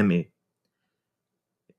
MA।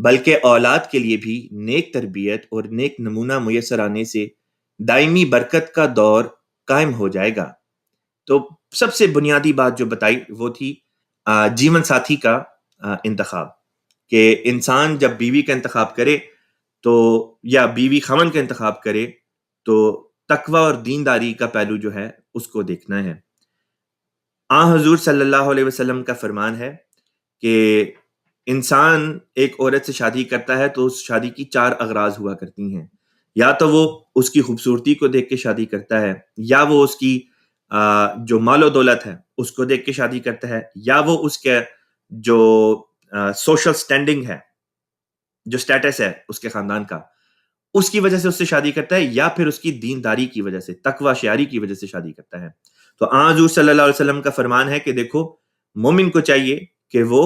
بلکہ اولاد کے لیے بھی نیک تربیت اور نیک نمونہ میسر آنے سے دائمی برکت کا دور قائم ہو جائے گا۔ تو سب سے بنیادی بات جو بتائی وہ تھی جیون ساتھی کا انتخاب، کہ انسان جب بیوی کا انتخاب کرے تو یا بیوی خاوند کا انتخاب کرے تو تقوی اور دینداری کا پہلو جو ہے اس کو دیکھنا ہے۔ حضور صلی اللہ علیہ وسلم کا فرمان ہے کہ انسان ایک عورت سے شادی کرتا ہے تو اس شادی کی 4 اغراض ہوا کرتی ہیں، یا تو وہ اس کی خوبصورتی کو دیکھ کے شادی کرتا ہے، یا وہ اس کی جو مال و دولت ہے اس کو دیکھ کے شادی کرتا ہے، یا وہ اس کے جو سوشل سٹینڈنگ ہے، جو سٹیٹس ہے اس کے خاندان کا، اس کی وجہ سے اس سے شادی کرتا ہے، یا پھر اس کی دینداری کی وجہ سے، تقوی شعاری کی وجہ سے شادی کرتا ہے۔ تو حضور صلی اللہ علیہ وسلم کا فرمان ہے کہ دیکھو مومن کو چاہیے کہ وہ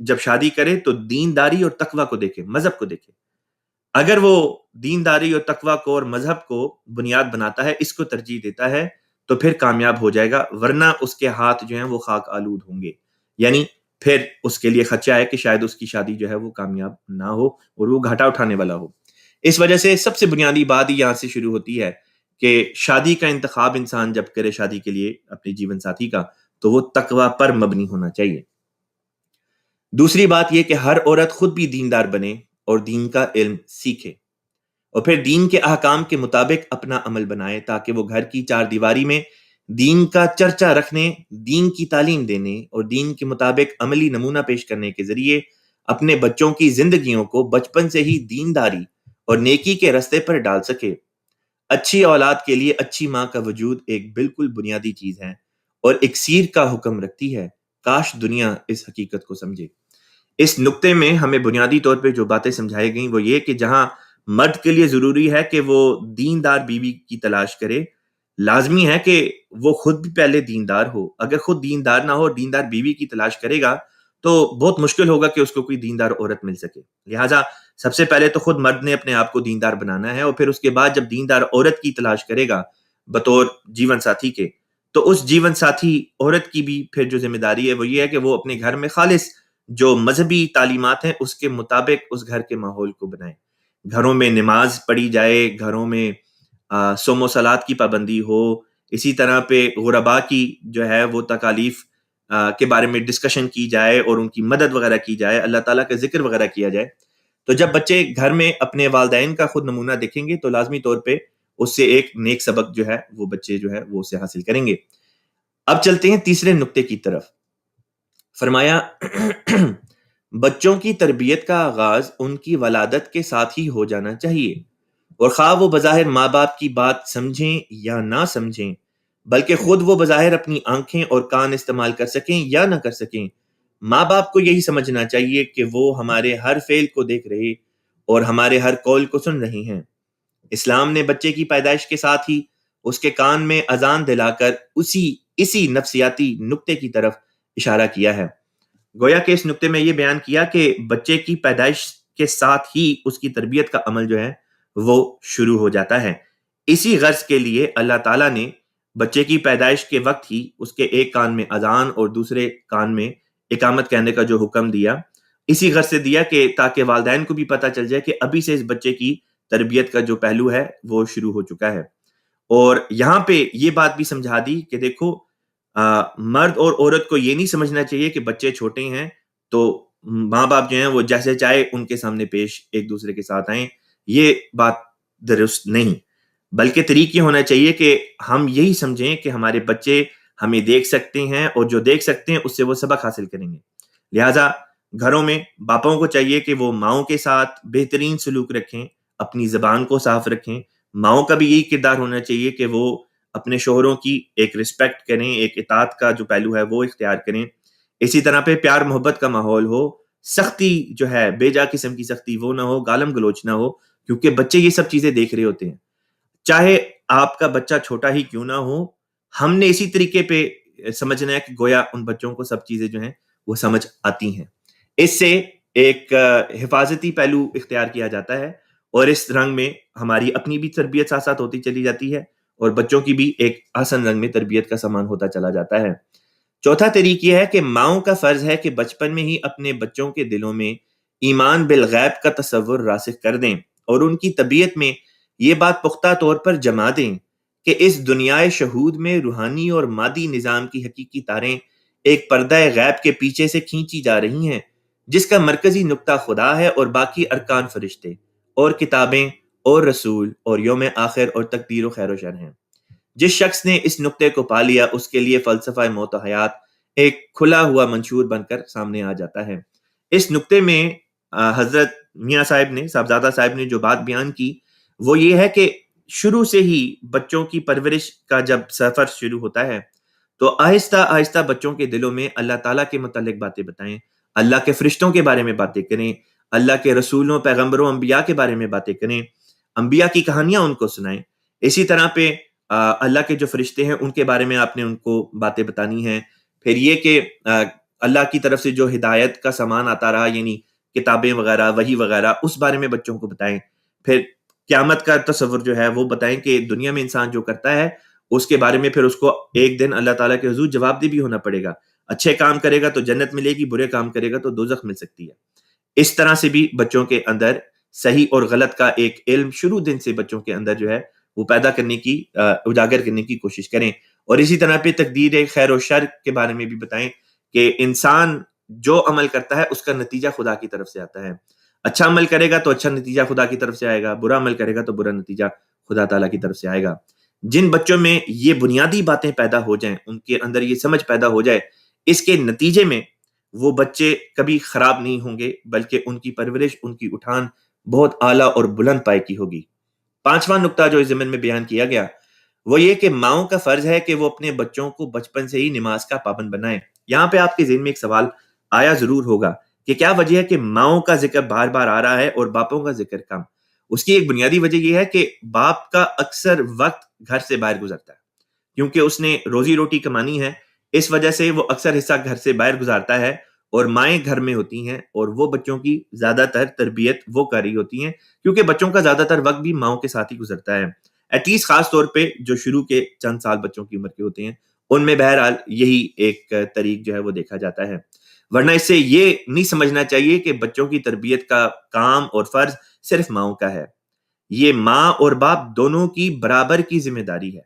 جب شادی کرے تو دینداری اور تقوی کو دیکھے، مذہب کو دیکھے۔ اگر وہ دینداری اور تقوی کو اور مذہب کو بنیاد بناتا ہے، اس کو ترجیح دیتا ہے، تو پھر کامیاب ہو جائے گا، ورنہ اس کے ہاتھ جو ہیں وہ خاک آلود ہوں گے، یعنی پھر اس کے لیے خدشہ ہے کہ شاید اس کی شادی جو ہے وہ کامیاب نہ ہو اور وہ گھاٹا اٹھانے والا ہو۔ اس وجہ سے سب سے بنیادی بات یہاں سے شروع ہوتی ہے کہ شادی کا انتخاب انسان جب کرے شادی کے لیے اپنے جیون ساتھی کا، تو وہ تقوی پر مبنی ہونا چاہیے۔ دوسری بات یہ کہ ہر عورت خود بھی دیندار بنے اور دین کا علم سیکھے، اور پھر دین کے احکام کے مطابق اپنا عمل بنائے، تاکہ وہ گھر کی 4 دیواری میں دین کا چرچا رکھنے، دین کی تعلیم دینے اور دین کے مطابق عملی نمونہ پیش کرنے کے ذریعے اپنے بچوں کی زندگیوں کو بچپن سے ہی دینداری اور نیکی کے رستے پر ڈال سکے۔ اچھی اولاد کے لیے اچھی ماں کا وجود ایک بالکل بنیادی چیز ہے اور اکسیر کا حکم رکھتی ہے۔ کاش دنیا اس حقیقت کو سمجھے۔ اس نقطے میں ہمیں بنیادی طور پہ جو باتیں سمجھائی گئیں وہ یہ کہ جہاں مرد کے لیے ضروری ہے کہ وہ دیندار بیوی کی تلاش کرے، لازمی ہے کہ وہ خود بھی پہلے دیندار ہو۔ اگر خود دیندار نہ ہو اور دیندار بیوی کی تلاش کرے گا تو بہت مشکل ہوگا کہ اس کو کوئی دیندار عورت مل سکے۔ لہٰذا سب سے پہلے تو خود مرد نے اپنے آپ کو دیندار بنانا ہے، اور پھر اس کے بعد جب دیندار عورت کی تلاش کرے گا بطور جیون ساتھی کے، تو اس جیون ساتھی عورت کی بھی پھر جو ذمہ داری ہے وہ یہ ہے کہ وہ اپنے گھر میں خالص جو مذہبی تعلیمات ہیں اس کے مطابق اس گھر کے ماحول کو بنائیں۔ گھروں میں نماز پڑھی جائے، گھروں میں صوم و صلات کی پابندی ہو، اسی طرح پہ غرباء کی جو ہے وہ تکالیف کے بارے میں ڈسکشن کی جائے اور ان کی مدد وغیرہ کی جائے، اللہ تعالیٰ کا ذکر وغیرہ کیا جائے۔ تو جب بچے گھر میں اپنے والدین کا خود نمونہ دیکھیں گے تو لازمی طور پہ اس سے ایک نیک سبق جو ہے وہ بچے جو ہے وہ اسے حاصل کریں گے۔ اب چلتے ہیں تیسرے نقطے کی طرف۔ فرمایا بچوں کی تربیت کا آغاز ان کی ولادت کے ساتھ ہی ہو جانا چاہیے، اور خواہ وہ بظاہر ماں باپ کی بات سمجھیں یا نہ سمجھیں، بلکہ خود وہ بظاہر اپنی آنکھیں اور کان استعمال کر سکیں یا نہ کر سکیں، ماں باپ کو یہی سمجھنا چاہیے کہ وہ ہمارے ہر فعل کو دیکھ رہے اور ہمارے ہر قول کو سن رہے ہیں۔ اسلام نے بچے کی پیدائش کے ساتھ ہی اس کے کان میں اذان دلا کر اسی نفسیاتی نقطے کی طرف اشارہ کیا ہے۔ گویا کہ اس نقطے میں یہ بیان کیا کہ بچے کی پیدائش کے ساتھ ہی اس کی تربیت کا عمل جو ہے وہ شروع ہو جاتا ہے۔ اسی غرض کے لیے اللہ تعالیٰ نے بچے کی پیدائش کے وقت ہی اس کے ایک کان میں اذان اور دوسرے کان میں اقامت کہنے کا جو حکم دیا، اسی غرض سے دیا کہ تاکہ والدین کو بھی پتہ چل جائے کہ ابھی سے اس بچے کی تربیت کا جو پہلو ہے وہ شروع ہو چکا ہے۔ اور یہاں پہ یہ بات بھی سمجھا دی کہ دیکھو مرد اور عورت کو یہ نہیں سمجھنا چاہیے کہ بچے چھوٹے ہیں تو ماں باپ جو ہیں وہ جیسے چاہے ان کے سامنے پیش ایک دوسرے کے ساتھ آئیں، یہ بات درست نہیں، بلکہ طریقہ یہ ہونا چاہیے کہ ہم یہی سمجھیں کہ ہمارے بچے ہمیں دیکھ سکتے ہیں اور جو دیکھ سکتے ہیں اس سے وہ سبق حاصل کریں گے۔ لہٰذا گھروں میں باپوں کو چاہیے کہ وہ ماؤں کے ساتھ بہترین سلوک رکھیں، اپنی زبان کو صاف رکھیں۔ ماؤں کا بھی یہی کردار ہونا چاہیے کہ وہ اپنے شوہروں کی ایک رسپیکٹ کریں، ایک اطاعت کا جو پہلو ہے وہ اختیار کریں۔ اسی طرح پہ پیار محبت کا ماحول ہو، سختی جو ہے بے جا قسم کی سختی وہ نہ ہو، گالم گلوچ نہ ہو، کیونکہ بچے یہ سب چیزیں دیکھ رہے ہوتے ہیں۔ چاہے آپ کا بچہ چھوٹا ہی کیوں نہ ہو، ہم نے اسی طریقے پہ سمجھنا ہے کہ گویا ان بچوں کو سب چیزیں جو ہیں وہ سمجھ آتی ہیں۔ اس سے ایک حفاظتی پہلو اختیار کیا جاتا ہے، اور اس رنگ میں ہماری اپنی بھی تربیت ساتھ ساتھ ہوتی چلی جاتی ہے اور بچوں کی بھی ایک آسن رنگ میں تربیت کا سامان ہوتا چلا جاتا ہے۔ چوتھا طریقہ یہ ہے کہ ماؤں کا فرض ہے کہ بچپن میں ہی اپنے بچوں کے دلوں میں ایمان بالغیب کا تصور راسخ کر دیں اور ان کی طبیعت میں یہ بات پختہ طور پر جما دیں کہ اس دنیائے شہود میں روحانی اور مادی نظام کی حقیقی تاریں ایک پردہ غیب کے پیچھے سے کھینچی جا رہی ہیں، جس کا مرکزی نقطہ خدا ہے اور باقی ارکان فرشتے اور کتابیں اور رسول اور یوم آخر اور تقدیر و خیر و شر ہیں۔ جس شخص نے اس نقطے کو پا لیا، اس کے لیے فلسفہ موت و حیات ایک کھلا ہوا منشور بن کر سامنے آ جاتا ہے۔ اس نقطے میں حضرت میاں صاحب نے، صاحبزادہ صاحب نے جو بات بیان کی وہ یہ ہے کہ شروع سے ہی بچوں کی پرورش کا جب سفر شروع ہوتا ہے تو آہستہ آہستہ بچوں کے دلوں میں اللہ تعالیٰ کے متعلق باتیں بتائیں، اللہ کے فرشتوں کے بارے میں باتیں کریں، اللہ کے رسولوں، پیغمبروں، انبیاء کے بارے میں باتیں کریں، انبیاء کی کہانیاں ان کو سنائیں۔ اسی طرح پہ اللہ کے جو فرشتے ہیں ان کے بارے میں آپ نے ان کو باتیں بتانی ہیں۔ پھر یہ کہ اللہ کی طرف سے جو ہدایت کا سامان آتا رہا، یعنی کتابیں وغیرہ، وحی وغیرہ، اس بارے میں بچوں کو بتائیں۔ پھر قیامت کا تصور جو ہے وہ بتائیں کہ دنیا میں انسان جو کرتا ہے اس کے بارے میں پھر اس کو ایک دن اللہ تعالیٰ کے حضور جواب دہ بھی ہونا پڑے گا۔ اچھے کام کرے گا تو جنت ملے گی، برے کام کرے گا تو دوزخ مل سکتی ہے۔ اس طرح سے بھی بچوں کے اندر صحیح اور غلط کا ایک علم شروع دن سے بچوں کے اندر جو ہے وہ پیدا کرنے کی، اجاگر کرنے کی کوشش کریں۔ اور اسی طرح پہ تقدیر خیر و شر کے بارے میں بھی بتائیں کہ انسان جو عمل کرتا ہے اس کا نتیجہ خدا کی طرف سے آتا ہے۔ اچھا عمل کرے گا تو اچھا نتیجہ خدا کی طرف سے آئے گا، برا عمل کرے گا تو برا نتیجہ خدا تعالیٰ کی طرف سے آئے گا۔ جن بچوں میں یہ بنیادی باتیں پیدا ہو جائیں، ان کے اندر یہ سمجھ پیدا ہو جائے، اس کے نتیجے میں وہ بچے کبھی خراب نہیں ہوں گے، بلکہ ان کی پرورش، ان کی اٹھان بہت اعلیٰ اور بلند پائے کی ہوگی۔ پانچواں نقطہ جو اس ضمن میں بیان کیا گیا وہ یہ کہ ماؤں کا فرض ہے کہ وہ اپنے بچوں کو بچپن سے ہی نماز کا پابند بنائیں۔ یہاں پہ آپ کے ذہن میں ایک سوال آیا ضرور ہوگا کہ کیا وجہ ہے کہ ماؤں کا ذکر بار بار آ رہا ہے اور باپوں کا ذکر کم؟ اس کی ایک بنیادی وجہ یہ ہے کہ باپ کا اکثر وقت گھر سے باہر گزرتا ہے، کیونکہ اس نے روزی روٹی کمانی ہے، اس وجہ سے وہ اکثر حصہ گھر سے باہر گزارتا ہے، اور مائیں گھر میں ہوتی ہیں اور وہ بچوں کی زیادہ تر تربیت وہ کر رہی ہوتی ہیں، کیونکہ بچوں کا زیادہ تر وقت بھی ماؤں کے ساتھ ہی گزرتا ہے، ایٹ لیسٹ خاص طور پہ جو شروع کے چند سال بچوں کی عمر کے ہوتے ہیں ان میں بہرحال یہی ایک طریق جو ہے وہ دیکھا جاتا ہے۔ ورنہ اس سے یہ نہیں سمجھنا چاہیے کہ بچوں کی تربیت کا کام اور فرض صرف ماؤں کا ہے۔ یہ ماں اور باپ دونوں کی برابر کی ذمہ داری ہے۔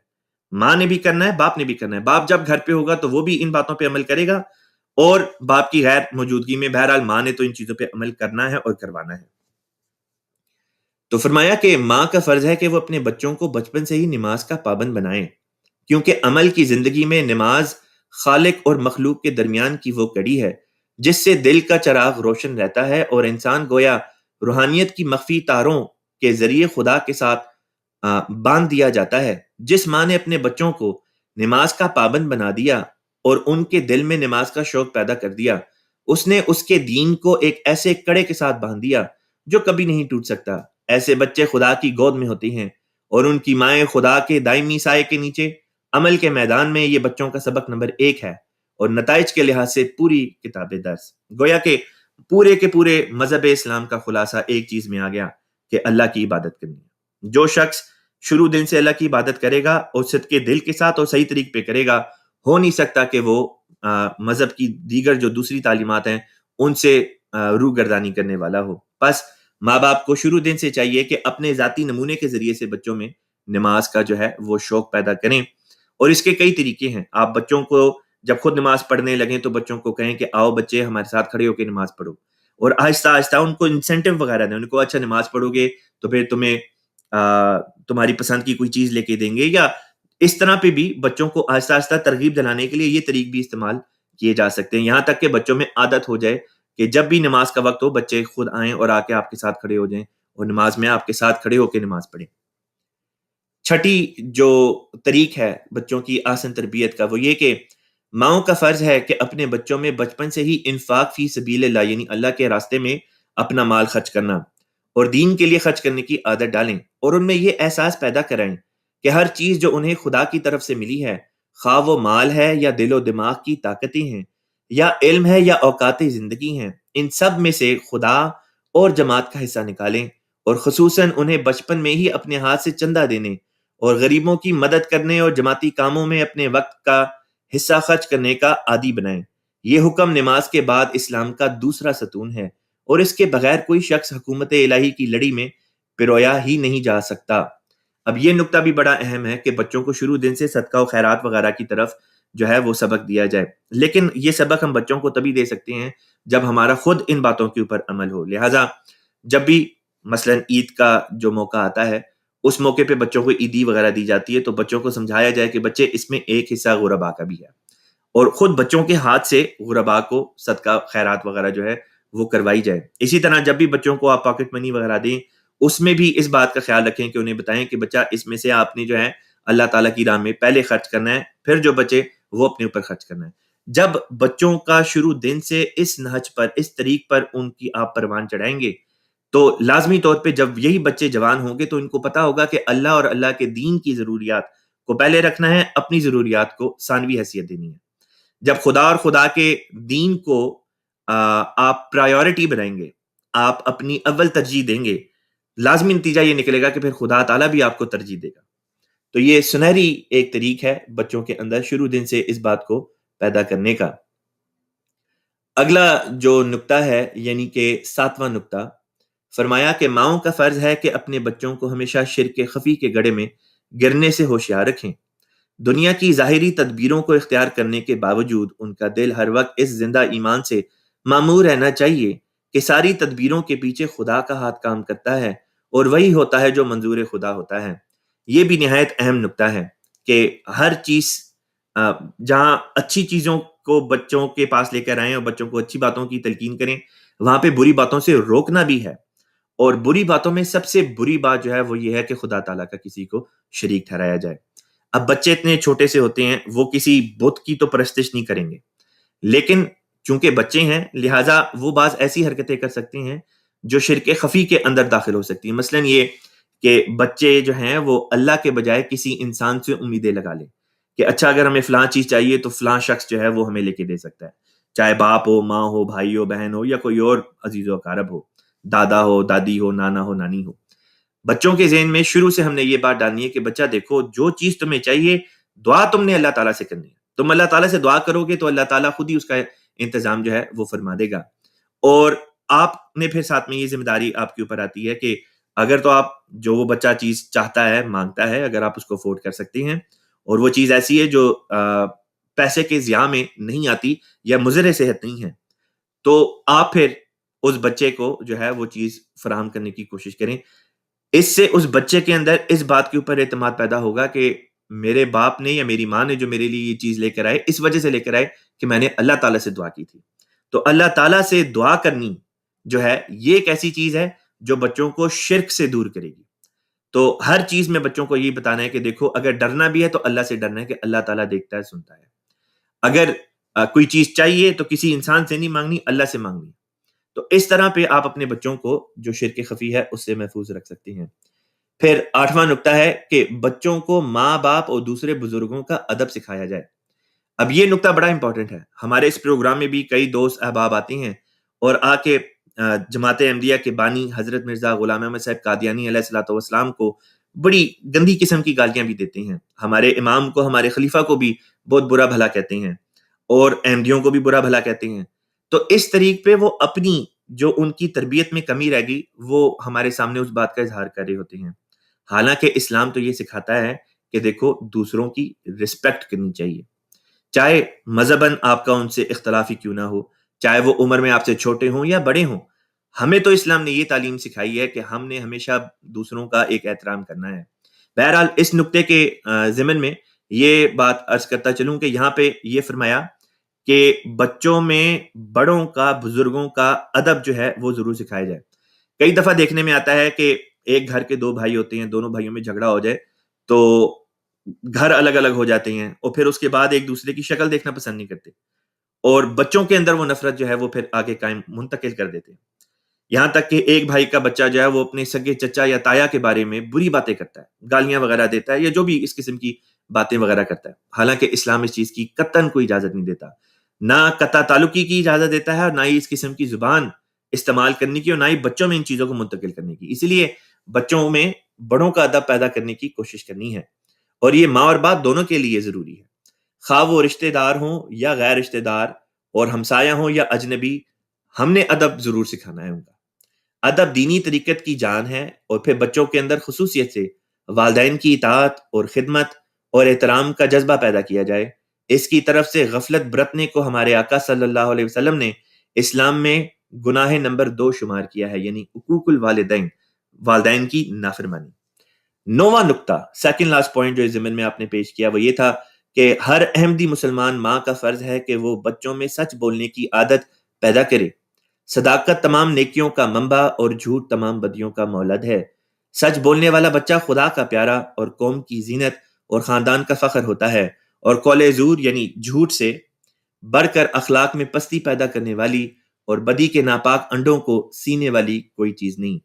ماں نے بھی کرنا ہے، باپ نے بھی کرنا ہے۔ باپ جب گھر پہ ہوگا تو وہ بھی ان باتوں پہ عمل کرے گا، اور باپ کی غیر موجودگی میں بہرحال ماں نے تو ان چیزوں پہ عمل کرنا ہے اور کروانا ہے۔ تو فرمایا کہ ماں کا فرض ہے کہ وہ اپنے بچوں کو بچپن سے ہی نماز کا پابند بنائیں، کیونکہ عمل کی زندگی میں نماز خالق اور مخلوق کے درمیان کی وہ کڑی ہے جس سے دل کا چراغ روشن رہتا ہے، اور انسان گویا روحانیت کی مخفی تاروں کے ذریعے خدا کے ساتھ باندھ دیا جاتا ہے۔ جس ماں نے اپنے بچوں کو نماز کا پابند بنا دیا اور ان کے دل میں نماز کا شوق پیدا کر دیا، اس نے اس کے دین کو ایک ایسے کڑے کے ساتھ باندھ دیا جو کبھی نہیں ٹوٹ سکتا۔ ایسے بچے خدا کی گود میں ہوتے ہیں اور ان کی مائیں خدا کے دائمی سائے کے نیچے۔ عمل کے میدان میں یہ بچوں کا سبق نمبر 1 ہے، اور نتائج کے لحاظ سے پوری کتاب درس۔ گویا کہ پورے کے پورے مذہب اسلام کا خلاصہ ایک چیز میں آ گیا کہ اللہ کی عبادت کرنی ہے۔ جو شخص شروع دن سے اللہ کی عبادت کرے گا اور صدقے دل کے ساتھ اور صحیح طریق پہ کرے گا، ہو نہیں سکتا کہ وہ مذہب کی دیگر جو دوسری تعلیمات ہیں ان سے روگردانی کرنے والا ہو۔ بس ماں باپ کو شروع دن سے چاہیے کہ اپنے ذاتی نمونے کے ذریعے سے بچوں میں نماز کا جو ہے وہ شوق پیدا کریں، اور اس کے کئی طریقے ہیں۔ آپ بچوں کو جب خود نماز پڑھنے لگیں تو بچوں کو کہیں کہ آؤ بچے ہمارے ساتھ کھڑے ہو کے نماز پڑھو، اور آہستہ آہستہ ان کو انسینٹیو وغیرہ دیں، ان کو اچھا نماز پڑھو گے تو پھر تمہیں تمہاری پسند کی کوئی چیز لے کے دیں گے، یا اس طرح پہ بھی بچوں کو آہستہ آہستہ ترغیب دلانے کے لیے یہ طریق بھی استعمال کیے جا سکتے ہیں، یہاں تک کہ بچوں میں عادت ہو جائے کہ جب بھی نماز کا وقت ہو بچے خود آئیں اور آ کے آپ کے ساتھ کھڑے ہو جائیں اور نماز میں آپ کے ساتھ کھڑے ہو کے نماز پڑھیں۔ چھٹی جو طریق ہے بچوں کی آسن تربیت کا وہ یہ کہ ماؤں کا فرض ہے کہ اپنے بچوں میں بچپن سے ہی انفاق فی سبیل اللہ، یعنی اللہ کے راستے میں اپنا مال خرچ کرنا اور دین کے لیے خرچ کرنے کی عادت ڈالیں، اور ان میں یہ احساس پیدا کرائیں کہ ہر چیز جو انہیں خدا کی طرف سے ملی ہے، خواہ وہ مال ہے یا دل و دماغ کی طاقتیں ہیں یا علم ہے یا اوقات زندگی ہیں، ان سب میں سے خدا اور جماعت کا حصہ نکالیں، اور خصوصاً انہیں بچپن میں ہی اپنے ہاتھ سے چندہ دینے اور غریبوں کی مدد کرنے اور جماعتی کاموں میں اپنے وقت کا حصہ خرچ کرنے کا عادی بنائیں۔ یہ حکم نماز کے بعد اسلام کا دوسرا ستون ہے، اور اس کے بغیر کوئی شخص حکومت الہی کی لڑی میں پرویا ہی نہیں جا سکتا۔ اب یہ نکتہ بھی بڑا اہم ہے کہ بچوں کو شروع دن سے صدقہ و خیرات وغیرہ کی طرف جو ہے وہ سبق دیا جائے، لیکن یہ سبق ہم بچوں کو تبھی دے سکتے ہیں جب ہمارا خود ان باتوں کے اوپر عمل ہو۔ لہٰذا جب بھی مثلا عید کا جو موقع آتا ہے، اس موقع پہ بچوں کو عیدی وغیرہ دی جاتی ہے، تو بچوں کو سمجھایا جائے کہ بچے اس میں ایک حصہ غربا کا بھی ہے، اور خود بچوں کے ہاتھ سے غربا کو صدقہ خیرات وغیرہ جو ہے وہ کروائی جائے۔ اسی طرح جب بھی بچوں کو آپ پاکٹ منی وغیرہ دیں، اس میں بھی اس بات کا خیال رکھیں کہ انہیں بتائیں کہ بچہ اس میں سے آپ نے جو ہے اللہ تعالیٰ کی راہ میں پہلے خرچ کرنا ہے، پھر جو بچے وہ اپنے اوپر خرچ کرنا ہے۔ جب بچوں کا شروع دن سے اس نہج پر، اس طریق پر ان کی آپ پروان چڑھائیں گے، تو لازمی طور پہ جب یہی بچے جوان ہوں گے تو ان کو پتا ہوگا کہ اللہ اور اللہ کے دین کی ضروریات کو پہلے رکھنا ہے، اپنی ضروریات کو ثانوی حیثیت دینی ہے۔ جب خدا اور خدا کے دین کو آپ پرائیورٹی بنائیں گے، آپ اپنی اول ترجیح دیں گے، لازمی نتیجہ یہ نکلے گا کہ پھر خدا تعالیٰ بھی آپ کو ترجیح دے گا۔ تو یہ سنہری ایک طریق ہے بچوں کے اندر شروع دن سے اس بات کو پیدا کرنے کا۔ اگلا جو نکتہ ہے یعنی کہ 7واں نکتہ، فرمایا کہ ماؤں کا فرض ہے کہ اپنے بچوں کو ہمیشہ شرک خفی کے گڑھے میں گرنے سے ہوشیار رکھیں۔ دنیا کی ظاہری تدبیروں کو اختیار کرنے کے باوجود ان کا دل ہر وقت اس زندہ ایمان سے معمور رہنا چاہیے کہ ساری تدبیروں کے پیچھے خدا کا ہاتھ کام کرتا ہے، اور وہی ہوتا ہے جو منظور خدا ہوتا ہے۔ یہ بھی نہایت اہم نکتہ ہے کہ ہر چیز جہاں اچھی چیزوں کو بچوں کے پاس لے کر آئیں اور بچوں کو اچھی باتوں کی تلقین کریں، وہاں پہ بری باتوں سے روکنا بھی ہے، اور بری باتوں میں سب سے بری بات جو ہے وہ یہ ہے کہ خدا تعالیٰ کا کسی کو شریک ٹھہرایا جائے۔ اب بچے اتنے چھوٹے سے ہوتے ہیں، وہ کسی بت کی تو پرستش نہیں کریں گے، لیکن چونکہ بچے ہیں لہٰذا وہ بعض ایسی حرکتیں کر سکتے ہیں جو شرک خفی کے اندر داخل ہو سکتی ہیں۔ مثلا یہ کہ بچے جو ہیں وہ اللہ کے بجائے کسی انسان سے امیدیں لگا لیں کہ اچھا اگر ہمیں فلاں چیز چاہیے تو فلاں شخص جو ہے وہ ہمیں لے کے دے سکتا ہے، چاہے باپ ہو، ماں ہو، بھائی ہو، بہن ہو، یا کوئی اور عزیز و اقارب ہو، دادا ہو، دادی ہو، نانا ہو، نانی ہو۔ بچوں کے ذہن میں شروع سے ہم نے یہ بات ڈالنی ہے کہ بچہ دیکھو، جو چیز تمہیں چاہیے دعا تم نے اللہ تعالیٰ سے کرنی ہے، تم اللہ تعالیٰ سے دعا کرو گے تو اللہ تعالیٰ خود ہی اس کا انتظام جو ہے وہ فرما دے گا۔ اور آپ نے پھر ساتھ میں یہ ذمہ داری آپ کے اوپر آتی ہے کہ اگر تو آپ جو وہ بچہ چیز چاہتا ہے، مانگتا ہے، اگر آپ اس کو افورڈ کر سکتے ہیں اور وہ چیز ایسی ہے جو پیسے کے ضیاع میں نہیں آتی یا مضر صحت نہیں ہے، تو آپ پھر اس بچے کو جو ہے وہ چیز فراہم کرنے کی کوشش کریں۔ اس سے اس بچے کے اندر اس بات کے اوپر اعتماد پیدا ہوگا کہ میرے باپ نے یا میری ماں نے جو میرے لیے یہ چیز لے کر آئے، اس وجہ سے لے کر آئے کہ میں نے اللہ تعالیٰ سے دعا کی تھی۔ تو اللہ تعالیٰ سے دعا کرنی جو ہے یہ ایک ایسی چیز ہے جو بچوں کو شرک سے دور کرے گی۔ تو ہر چیز میں بچوں کو یہ بتانا ہے کہ دیکھو اگر ڈرنا بھی ہے تو اللہ سے ڈرنا ہے کہ اللہ تعالیٰ دیکھتا ہے، سنتا ہے۔ اگر کوئی چیز چاہیے تو کسی انسان سے نہیں مانگنی، اللہ سے مانگنی۔ تو اس طرح پہ آپ اپنے بچوں کو جو شرک خفی ہے اس سے محفوظ رکھ سکتے ہیں۔ پھر 8واں نکتہ ہے کہ بچوں کو ماں باپ اور دوسرے بزرگوں کا ادب سکھایا جائے۔ اب یہ نکتہ بڑا امپورٹنٹ ہے۔ ہمارے اس پروگرام میں بھی کئی دوست احباب آتے ہیں اور آ کے جماعت احمدیہ کے بانی حضرت مرزا غلام احمد صاحب قادیانی علیہ الصلوۃ والسلام کو بڑی گندی قسم کی گالیاں بھی دیتے ہیں، ہمارے امام کو، ہمارے خلیفہ کو بھی بہت برا بھلا کہتے ہیں، اور احمدیوں کو بھی برا بھلا کہتے ہیں۔ تو اس طریق پہ وہ اپنی جو ان کی تربیت میں کمی رہ گئی وہ ہمارے سامنے اس بات کا اظہار کر رہے ہوتے ہیں، حالانکہ اسلام تو یہ سکھاتا ہے کہ دیکھو دوسروں کی رسپیکٹ کرنی چاہیے، چاہے مذہباً آپ کا ان سے اختلاف ہی کیوں نہ ہو، چاہے وہ عمر میں آپ سے چھوٹے ہوں یا بڑے ہوں۔ ہمیں تو اسلام نے یہ تعلیم سکھائی ہے کہ ہم نے ہمیشہ دوسروں کا ایک احترام کرنا ہے۔ بہرحال اس نکتے کے ضمن میں یہ بات عرض کرتا چلوں کہ یہاں پہ یہ فرمایا کہ بچوں میں بڑوں کا، بزرگوں کا ادب جو ہے وہ ضرور سکھایا جائے۔ کئی دفعہ دیکھنے میں آتا ہے کہ ایک گھر کے 2 بھائی ہوتے ہیں، دونوں بھائیوں میں جھگڑا ہو جائے تو گھر الگ الگ ہو جاتے ہیں، اور پھر اس کے بعد ایک دوسرے کی شکل دیکھنا پسند نہیں کرتے، اور بچوں کے اندر وہ نفرت جو ہے وہ پھر آگے قائم منتقل کر دیتے ہیں، یہاں تک کہ ایک بھائی کا بچہ جو ہے وہ اپنے سگے چچا یا تایا کے بارے میں بری باتیں کرتا ہے، گالیاں وغیرہ دیتا ہے، یا جو بھی اس قسم کی باتیں وغیرہ کرتا ہے، حالانکہ اسلام اس چیز کی قطعاً کوئی اجازت نہیں دیتا، نہ قطع تعلقی کی اجازت دیتا ہے، اور نہ ہی اس قسم کی زبان استعمال کرنے کی، اور نہ ہی بچوں میں ان چیزوں کو منتقل کرنے کی۔ اسی لیے بچوں میں بڑوں کا ادب پیدا کرنے کی کوشش کرنی ہے، اور یہ ماں اور باپ دونوں کے لیے ضروری ہے، خواہ وہ رشتہ دار ہوں یا غیر رشتہ دار، اور ہمسایہ ہوں یا اجنبی، ہم نے ادب ضرور سکھانا ہے ان کا. ادب دینی طریقت کی جان ہے، اور پھر بچوں کے اندر خصوصیت سے والدین کی اطاعت اور خدمت اور احترام کا جذبہ پیدا کیا جائے. اس کی طرف سے غفلت برتنے کو ہمارے آقا صلی اللہ علیہ وسلم نے اسلام میں گناہ نمبر 2 شمار کیا ہے، یعنی حقوق الوالدین، والدین کی نافرمانی. نواں نقطہ، سیکنڈ لاسٹ پوائنٹ جو اس ضمن میں آپ نے پیش کیا، وہ یہ تھا کہ ہر احمدی مسلمان ماں کا فرض ہے کہ وہ بچوں میں سچ بولنے کی عادت پیدا کرے. صداقت تمام نیکیوں کا منبع اور جھوٹ تمام بدیوں کا مولد ہے. سچ بولنے والا بچہ خدا کا پیارا اور قوم کی زینت اور خاندان کا فخر ہوتا ہے، اور قول زور یعنی جھوٹ سے بڑھ کر اخلاق میں پستی پیدا کرنے والی اور بدی کے ناپاک انڈوں کو سینے والی کوئی چیز نہیں.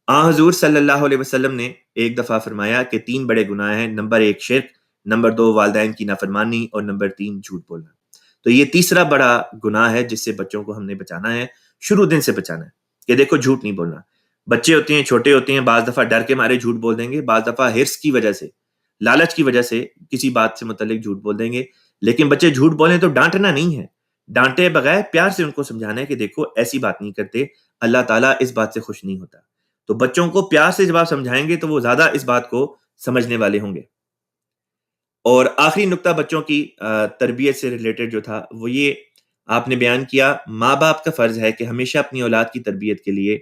حضور صلی اللہ علیہ وسلم نے ایک دفعہ فرمایا کہ 3 بڑے گناہ ہیں، نمبر 1 شرک، نمبر 2 والدین کی نافرمانی، اور نمبر 3 جھوٹ بولنا. تو یہ تیسرا بڑا گناہ ہے جس سے بچوں کو ہم نے بچانا ہے، شروع دن سے بچانا ہے کہ دیکھو جھوٹ نہیں بولنا. بچے ہوتے ہیں، چھوٹے ہوتے ہیں، بعض دفعہ ڈر کے مارے جھوٹ بول دیں گے، بعض دفعہ ہرس کی وجہ سے، لالچ کی وجہ سے کسی بات سے متعلق جھوٹ بول دیں گے. لیکن بچے جھوٹ بولیں تو ڈانٹنا نہیں ہے، ڈانٹے بغیر پیار سے ان کو سمجھانا ہے کہ دیکھو ایسی بات نہیں کرتے، اللہ تعالیٰ اس بات سے خوش نہیں ہوتا. تو بچوں کو پیار سے جب آپ سمجھائیں گے تو وہ زیادہ اس بات کو سمجھنے والے ہوں گے. اور آخری نقطہ بچوں کی تربیت سے ریلیٹڈ جو تھا وہ یہ آپ نے بیان کیا، ماں باپ کا فرض ہے کہ ہمیشہ اپنی اولاد کی تربیت کے لیے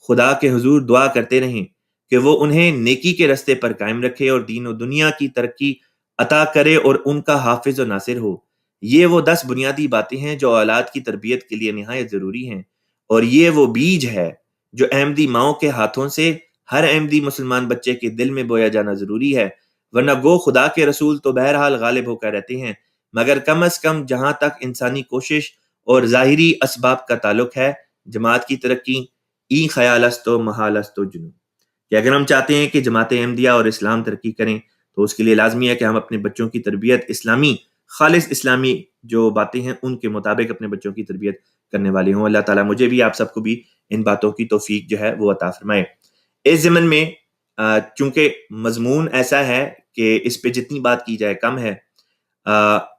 خدا کے حضور دعا کرتے رہیں کہ وہ انہیں نیکی کے رستے پر قائم رکھے اور دین و دنیا کی ترقی عطا کرے اور ان کا حافظ و ناصر ہو. یہ وہ 10 بنیادی باتیں ہیں جو اولاد کی تربیت کے لیے نہایت ضروری ہیں، اور یہ وہ بیج ہے جو احمدی ماؤں کے ہاتھوں سے ہر احمدی مسلمان بچے کے دل میں بویا جانا ضروری ہے. ورنہ گو خدا کے رسول تو بہرحال غالب ہو کر رہتے ہیں، مگر کم از کم جہاں تک انسانی کوشش اور ظاہری اسباب کا تعلق ہے، جماعت کی ترقی ای خیال است و محال است و جنون. کہ اگر ہم چاہتے ہیں کہ جماعت احمدیہ اور اسلام ترقی کریں تو اس کے لیے لازمی ہے کہ ہم اپنے بچوں کی تربیت اسلامی، خالص اسلامی جو باتیں ہیں ان کے مطابق اپنے بچوں کی تربیت کرنے والے ہوں. اللہ تعالیٰ مجھے بھی آپ سب کو بھی ان باتوں کی توفیق جو ہے وہ عطا فرمائے. اس ضمن میں چونکہ مضمون ایسا ہے کہ اس پہ جتنی بات کی جائے کم ہے،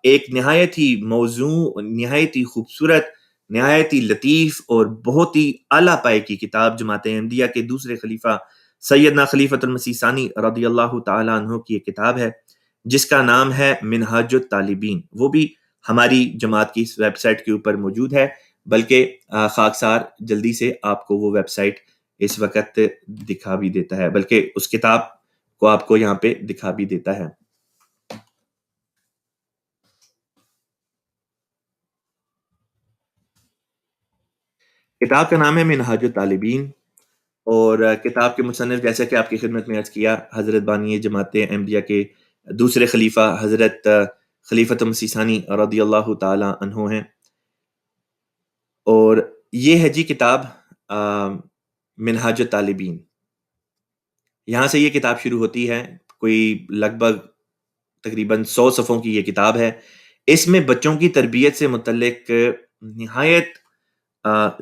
ایک نہایت ہی موضوع، نہایت ہی خوبصورت، نہایت ہی لطیف اور بہت ہی اعلیٰ پائے کی کتاب جماعت احمدیہ کے دوسرے خلیفہ سیدنا خلیفۃ المسیح ثانی رضی اللہ تعالیٰ عنہ کی ایک کتاب ہے جس کا نام ہے منہاج الطالبین. وہ بھی ہماری جماعت کی ویب سائٹ کے اوپر موجود ہے، بلکہ خاکسار جلدی سے آپ کو وہ ویب سائٹ اس وقت دکھا بھی دیتا ہے، بلکہ اس کتاب کو آپ کو یہاں پہ دکھا بھی دیتا ہے. کتاب کا نام ہے منہاج الطالبین، اور کتاب کے مصنف جیسا کہ آپ کی خدمت میں عرض کیا حضرت بانی جماعت احمدیہ کے دوسرے خلیفہ حضرت خلیفۃ المسیح ثانی رضی اللہ تعالی عنہ ہیں. اور یہ ہے جی کتاب منہاج الطالبین. یہاں سے یہ کتاب شروع ہوتی ہے، کوئی لگ بھگ تقریباً 100 صفحوں کی یہ کتاب ہے. اس میں بچوں کی تربیت سے متعلق نہایت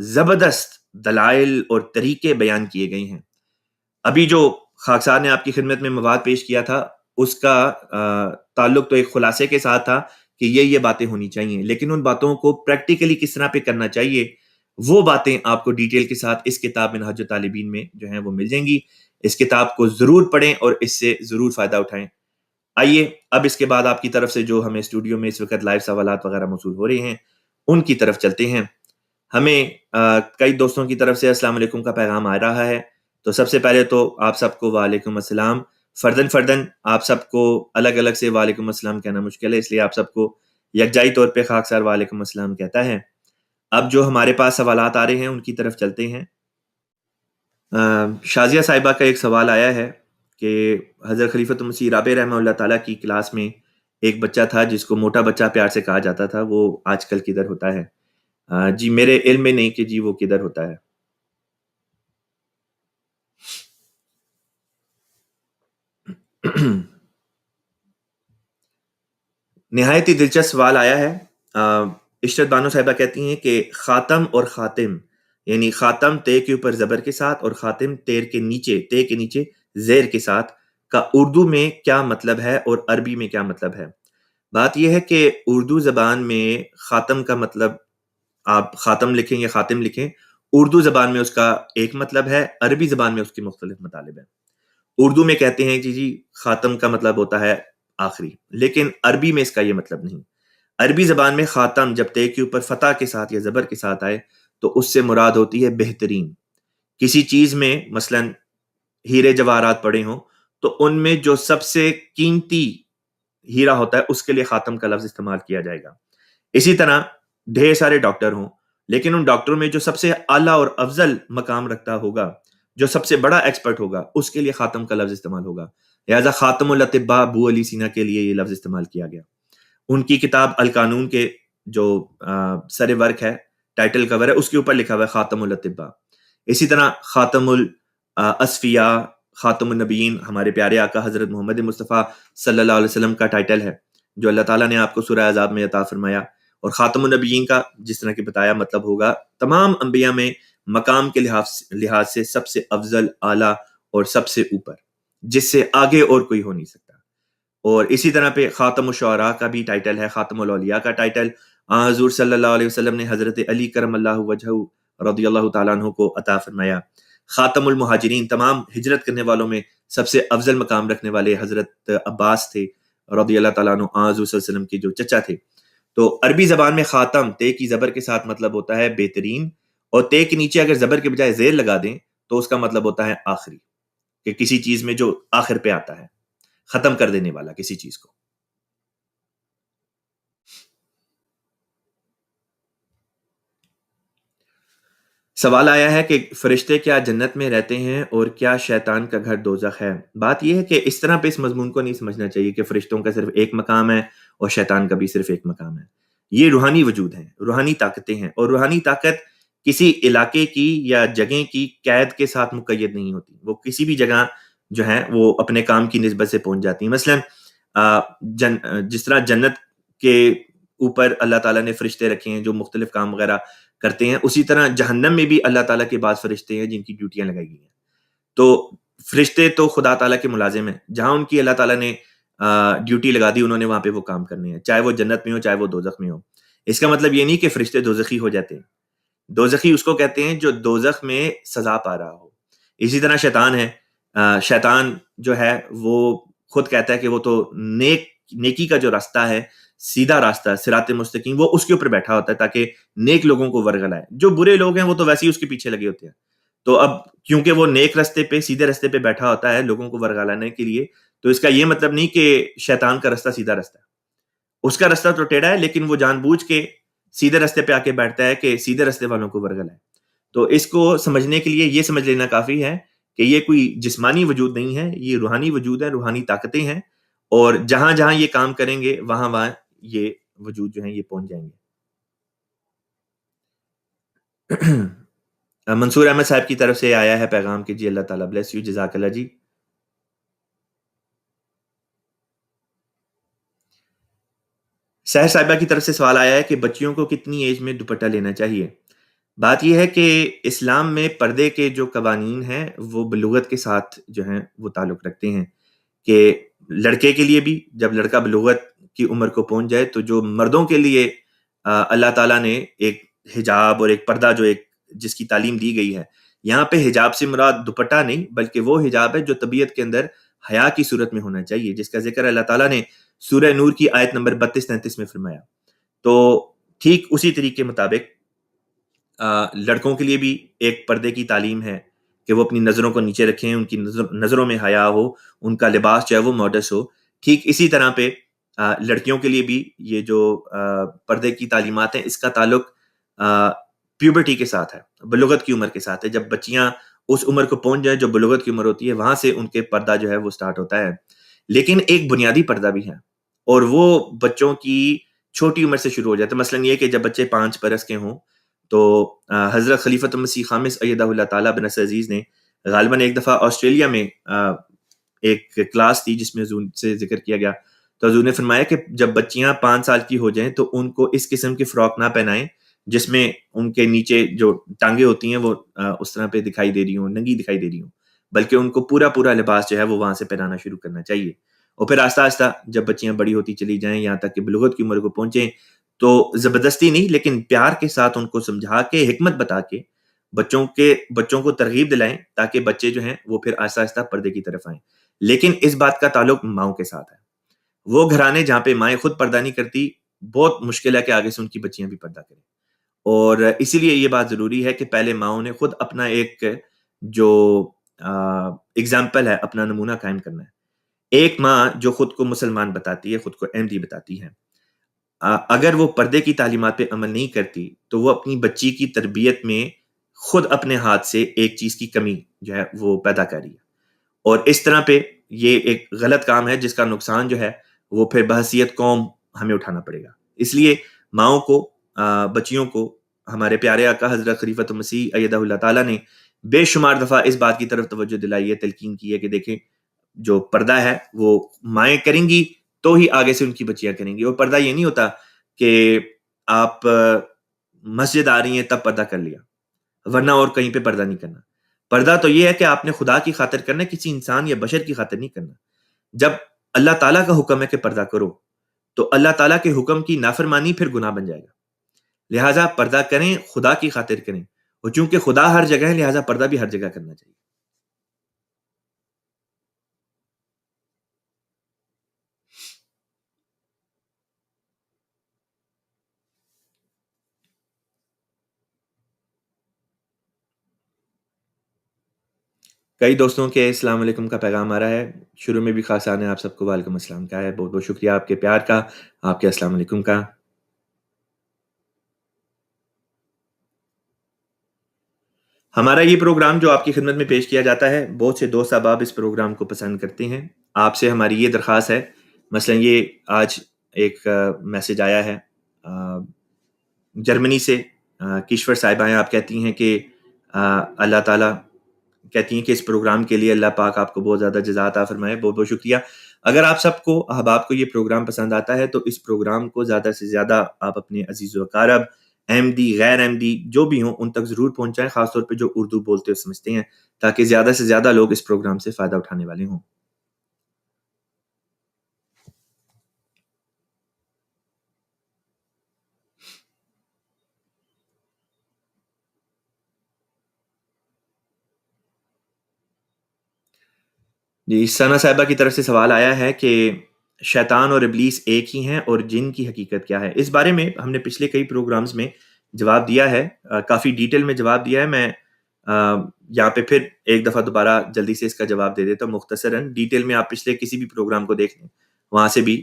زبردست دلائل اور طریقے بیان کیے گئے ہیں. ابھی جو خاکسار نے آپ کی خدمت میں مواد پیش کیا تھا اس کا تعلق تو ایک خلاصے کے ساتھ تھا کہ یہ باتیں ہونی چاہیے، لیکن ان باتوں کو پریکٹیکلی کس طرح پہ کرنا چاہیے وہ باتیں آپ کو ڈیٹیل کے ساتھ اس کتاب منہاج الطالبین میں جو ہیں وہ مل جائیں گی. اس کتاب کو ضرور پڑھیں اور اس سے ضرور فائدہ اٹھائیں. آئیے اب اس کے بعد آپ کی طرف سے جو ہمیں اسٹوڈیو میں اس وقت لائیو سوالات وغیرہ موصول ہو رہے ہیں ان کی طرف چلتے ہیں. ہمیں کئی دوستوں کی طرف سے السلام علیکم کا پیغام آ رہا ہے. تو سب سے پہلے تو آپ سب کو وعلیکم السلام. فردن آپ سب کو الگ الگ سے وعلیکم السلام کہنا مشکل ہے، اس لیے آپ سب کو یکجائی طور پہ خاکسار وعلیکم السلام کہتا ہے. اب جو ہمارے پاس سوالات آ رہے ہیں ان کی طرف چلتے ہیں. شازیہ صاحبہ کا ایک سوال آیا ہے کہ حضرت خلیفۃ المسیح رابع رحمہ اللہ تعالیٰ کی کلاس میں ایک بچہ تھا جس کو موٹا بچہ پیار سے کہا جاتا تھا، وہ آج کل کدھر ہوتا ہے؟ جی میرے علم میں نہیں کہ جی وہ کدھر ہوتا ہے. نہایت ہی دلچسپ سوال آیا ہے. عشرت بانو صاحبہ کہتی ہیں کہ خاتم اور خاتم، یعنی خاتم تے کے اوپر زبر کے ساتھ اور خاتم تے کے نیچے زیر کے ساتھ کا اردو میں کیا مطلب ہے اور عربی میں کیا مطلب ہے؟ بات یہ ہے کہ اردو زبان میں خاتم کا مطلب آپ خاتم لکھیں یا خاتم لکھیں، اردو زبان میں اس کا ایک مطلب ہے، عربی زبان میں اس کے مختلف مطالب ہیں۔ اردو میں کہتے ہیں کہ جی خاتم کا مطلب ہوتا ہے آخری، لیکن عربی میں اس کا یہ مطلب نہیں۔ عربی زبان میں خاتم جب تے کے اوپر فتح کے ساتھ یا زبر کے ساتھ آئے تو اس سے مراد ہوتی ہے بہترین۔ کسی چیز میں مثلا ہیرے جواہرات پڑے ہوں تو ان میں جو سب سے قیمتی ہیرا ہوتا ہے اس کے لیے خاتم کا لفظ استعمال کیا جائے گا۔ اسی طرح ڈھیر سارے ڈاکٹر ہوں، لیکن ان ڈاکٹروں میں جو سب سے اعلیٰ اور افضل مقام رکھتا ہوگا، جو سب سے بڑا ایکسپرٹ ہوگا، اس کے لیے خاتم کا لفظ استعمال ہوگا۔ لہٰذا خاتم الاطباء ابو علی سینا کے لیے یہ لفظ استعمال کیا گیا۔ ان کی کتاب القانون کے جو سر ورک ہے، ٹائٹل کور ہے، اس کے اوپر لکھا ہوا ہے خاتم الاطباء۔ اسی طرح خاتم الاسفیاء، خاتم النبیین، ہمارے پیارے آقا حضرت محمد مصطفیٰ صلی اللہ علیہ وسلم کا ٹائٹل ہے، جو اللہ تعالیٰ نے آپ کو سورہ عذاب میں عطا فرمایا۔ اور خاتم النبیین کا جس طرح کہ بتایا مطلب ہوگا تمام انبیاء میں مقام کے لحاظ سے سب سے افضل، اعلیٰ اور سب سے اوپر، جس سے آگے اور کوئی ہو نہیں سکتا۔ اور اسی طرح پہ خاتم الشعراء کا بھی ٹائٹل ہے، خاتم الاولیاء کا ٹائٹل حضور صلی اللہ علیہ وسلم نے حضرت علی کرم اللہ وجہہ رضی اللہ تعالیٰ عنہ کو عطا فرمایا۔ خاتم المہاجرین، تمام ہجرت کرنے والوں میں سب سے افضل مقام رکھنے والے حضرت عباس تھے رضی اللہ تعالیٰ عنہ، حضور صلی اللہ علیہ وسلم کے جو چچا تھے۔ تو عربی زبان میں خاتم تے کی زبر کے ساتھ مطلب ہوتا ہے بہترین، اور تے کے نیچے اگر زبر کے بجائے زیر لگا دیں تو اس کا مطلب ہوتا ہے آخری، کہ کسی چیز میں جو آخر پہ آتا ہے، ختم کر دینے والا کسی چیز کو۔ سوال آیا ہے کہ فرشتے کیا جنت میں رہتے ہیں اور کیا شیطان کا گھر دوزخ ہے؟ بات یہ ہے کہ اس طرح پہ اس مضمون کو نہیں سمجھنا چاہیے کہ فرشتوں کا صرف ایک مقام ہے اور شیطان کا بھی صرف ایک مقام ہے۔ یہ روحانی وجود ہیں، روحانی طاقتیں ہیں، اور روحانی طاقت کسی علاقے کی یا جگہ کی قید کے ساتھ مقید نہیں ہوتی۔ وہ کسی بھی جگہ جو ہے وہ اپنے کام کی نسبت سے پہنچ جاتی ہیں۔ مثلا جس طرح جنت کے اوپر اللہ تعالیٰ نے فرشتے رکھے ہیں جو مختلف کام وغیرہ کرتے ہیں، اسی طرح جہنم میں بھی اللہ تعالیٰ کے بعض فرشتے ہیں جن کی ڈیوٹیاں لگائی گئی ہیں۔ تو فرشتے تو خدا تعالیٰ کے ملازم ہیں، جہاں ان کی اللہ تعالیٰ نے ڈیوٹی لگا دی انہوں نے وہاں پہ وہ کام کرنے ہیں، چاہے وہ جنت میں ہو چاہے وہ دوزخ میں ہو۔ اس کا مطلب یہ نہیں کہ فرشتے دوزخی ہو جاتے ہیں۔ دوزخی اس کو کہتے ہیں جو دوزخ میں سزا پا رہا ہو۔ اسی طرح شیطان ہے، شیطان جو ہے وہ خود کہتا ہے کہ وہ تو نیکی کا جو راستہ ہے، سیدھا راستہ، صراط مستقیم، وہ اس کے اوپر بیٹھا ہوتا ہے تاکہ نیک لوگوں کو ورگلائے۔ جو برے لوگ ہیں وہ تو ویسے ہی اس کے پیچھے لگے ہوتے ہیں۔ تو اب کیونکہ وہ نیک راستے پہ، سیدھے راستے پہ بیٹھا ہوتا ہے لوگوں کو ورگلانے کے لیے، تو اس کا یہ مطلب نہیں کہ شیطان کا راستہ سیدھا راستہ ہے۔ اس کا راستہ تو ٹیڑھا ہے، لیکن وہ جان بوجھ کے سیدھے راستے پہ آ کے بیٹھتا ہے کہ سیدھے راستے والوں کو ورگلائے۔ تو اس کو سمجھنے کے لیے یہ سمجھ لینا کافی ہے کہ یہ کوئی جسمانی وجود نہیں ہے، یہ روحانی وجود ہے، روحانی طاقتیں ہیں، اور جہاں جہاں یہ کام کریں گے وہاں وہاں یہ وجود جو ہیں یہ پہنچ جائیں گے۔ منصور احمد صاحب کی طرف سے آیا ہے پیغام کہ جی اللہ تعالیٰ بلیس یو، جزاک اللہ جی۔ سحر صاحبہ کی طرف سے سوال آیا ہے کہ بچیوں کو کتنی ایج میں دوپٹہ لینا چاہیے؟ بات یہ ہے کہ اسلام میں پردے کے جو قوانین ہیں وہ بلوغت کے ساتھ جو ہیں وہ تعلق رکھتے ہیں، کہ لڑکے کے لیے بھی جب لڑکا بلوغت کی عمر کو پہنچ جائے تو جو مردوں کے لیے اللہ تعالیٰ نے ایک حجاب اور ایک پردہ جو ایک جس کی تعلیم دی گئی ہے، یہاں پہ حجاب سے مراد دوپٹہ نہیں بلکہ وہ حجاب ہے جو طبیعت کے اندر حیا کی صورت میں ہونا چاہیے، جس کا ذکر اللہ تعالیٰ نے سورہ نور کی آیت نمبر 32-33 میں فرمایا۔ تو ٹھیک اسی طریقے مطابق لڑکوں کے لیے بھی ایک پردے کی تعلیم ہے کہ وہ اپنی نظروں کو نیچے رکھیں، ان کی نظروں میں حیا ہو، ان کا لباس چاہے وہ ماڈسٹ ہو۔ ٹھیک اسی طرح پہ لڑکیوں کے لیے بھی یہ جو پردے کی تعلیمات ہیں اس کا تعلق پیوبرٹی کے ساتھ ہے، بلوغت کی عمر کے ساتھ ہے۔ جب بچیاں اس عمر کو پہنچ جائیں جو بلوغت کی عمر ہوتی ہے، وہاں سے ان کے پردہ جو ہے وہ سٹارٹ ہوتا ہے۔ لیکن ایک بنیادی پردہ بھی ہے، اور وہ بچوں کی چھوٹی عمر سے شروع ہو جاتا ہے۔ مثلاً یہ کہ جب بچے 5 برس کے ہوں تو حضرت خلیفۃ المسیح خامس ایدہ اللہ تعالیٰ بن نصر عزیز نے غالباً ایک دفعہ آسٹریلیا میں ایک کلاس تھی جس میں حضور سے ذکر کیا گیا، تو حضور نے فرمایا کہ جب بچیاں 5 سال کی ہو جائیں تو ان کو اس قسم کی فراک نہ پہنائیں جس میں ان کے نیچے جو ٹانگیں ہوتی ہیں وہ اس طرح پہ دکھائی دے رہی ہوں، ننگی دکھائی دے رہی ہوں، بلکہ ان کو پورا لباس جو ہے وہ وہاں سے پہنانا شروع کرنا چاہیے۔ اور پھر آہستہ آہستہ جب بچیاں بڑی ہوتی چلی جائیں یہاں تک کہ بلوغت کی عمر کو پہنچیں تو زبردستی نہیں لیکن پیار کے ساتھ ان کو سمجھا کے حکمت بتا کے بچوں کو ترغیب دلائیں تاکہ بچے جو ہیں وہ پھر آہستہ آہستہ پردے کی طرف آئیں. لیکن اس بات کا تعلق ماؤں کے ساتھ ہے. وہ گھرانے جہاں پہ مائیں خود پردہ نہیں کرتی، بہت مشکل ہے کہ آگے سے ان کی بچیاں بھی پردہ کریں. اور اسی لیے یہ بات ضروری ہے کہ پہلے ماؤں نے خود اپنا ایک جو اگزامپل ہے، اپنا نمونہ قائم کرنا ہے. ایک ماں جو خود کو مسلمان بتاتی ہے، خود کو احمدی بتاتی ہے، اگر وہ پردے کی تعلیمات پہ عمل نہیں کرتی تو وہ اپنی بچی کی تربیت میں خود اپنے ہاتھ سے ایک چیز کی کمی جو ہے وہ پیدا کر رہی ہے. اور اس طرح پہ یہ ایک غلط کام ہے جس کا نقصان جو ہے وہ پھر بحیثیت قوم ہمیں اٹھانا پڑے گا. اس لیے ماؤں کو، بچیوں کو ہمارے پیارے آقا حضرت خلیفۃ المسیح ایدہ اللہ تعالیٰ نے بے شمار دفعہ اس بات کی طرف توجہ دلائی ہے، تلقین کی ہے کہ دیکھیں جو پردہ ہے وہ مائیں کریں گی تو ہی آگے سے ان کی بچیاں کریں گی. اور پردہ یہ نہیں ہوتا کہ آپ مسجد آ رہی ہیں تب پردہ کر لیا ورنہ اور کہیں پہ پردہ نہیں کرنا. پردہ تو یہ ہے کہ آپ نے خدا کی خاطر کرنا ہے، کسی انسان یا بشر کی خاطر نہیں کرنا. جب اللہ تعالیٰ کا حکم ہے کہ پردہ کرو تو اللہ تعالیٰ کے حکم کی نافرمانی پھر گناہ بن جائے گا. لہٰذا پردہ کریں، خدا کی خاطر کریں. اور چونکہ خدا ہر جگہ ہے لہٰذا پردہ بھی ہر جگہ کرنا چاہیے. کئی دوستوں کے السلام علیکم کا پیغام آ رہا ہے. شروع میں بھی خاصا نے آپ سب کو وعلیکم السلام کہا ہے. بہت بہت شکریہ آپ کے پیار کا، آپ کے السلام علیکم کا. ہمارا یہ پروگرام جو آپ کی خدمت میں پیش کیا جاتا ہے، بہت سے دوست احباب اس پروگرام کو پسند کرتے ہیں. آپ سے ہماری یہ درخواست ہے، مثلا یہ آج ایک میسج آیا ہے جرمنی سے، کشور صاحبہ ہیں. آپ کہتی ہیں کہ اللہ تعالیٰ کہتی ہیں کہ اس پروگرام کے لیے اللہ پاک آپ کو بہت زیادہ جزا عطا فرمائے. بہت بہت شکریہ. اگر آپ سب کو احباب کو یہ پروگرام پسند آتا ہے تو اس پروگرام کو زیادہ سے زیادہ آپ اپنے عزیز و اقارب، احمدی غیر احمدی جو بھی ہوں ان تک ضرور پہنچائیں، خاص طور پہ جو اردو بولتے اور سمجھتے ہیں، تاکہ زیادہ سے زیادہ لوگ اس پروگرام سے فائدہ اٹھانے والے ہوں. جی، ثنا صاحبہ کی طرف سے سوال آیا ہے کہ شیطان اور ابلیس ایک ہی ہیں اور جن کی حقیقت کیا ہے. اس بارے میں ہم نے پچھلے کئی پروگرامز میں جواب دیا ہے، کافی ڈیٹیل میں جواب دیا ہے. میں یہاں پہ پھر ایک دفعہ دوبارہ جلدی سے اس کا جواب دے دیتا ہوں مختصراً. ڈیٹیل میں آپ پچھلے کسی بھی پروگرام کو دیکھ لیں، وہاں سے بھی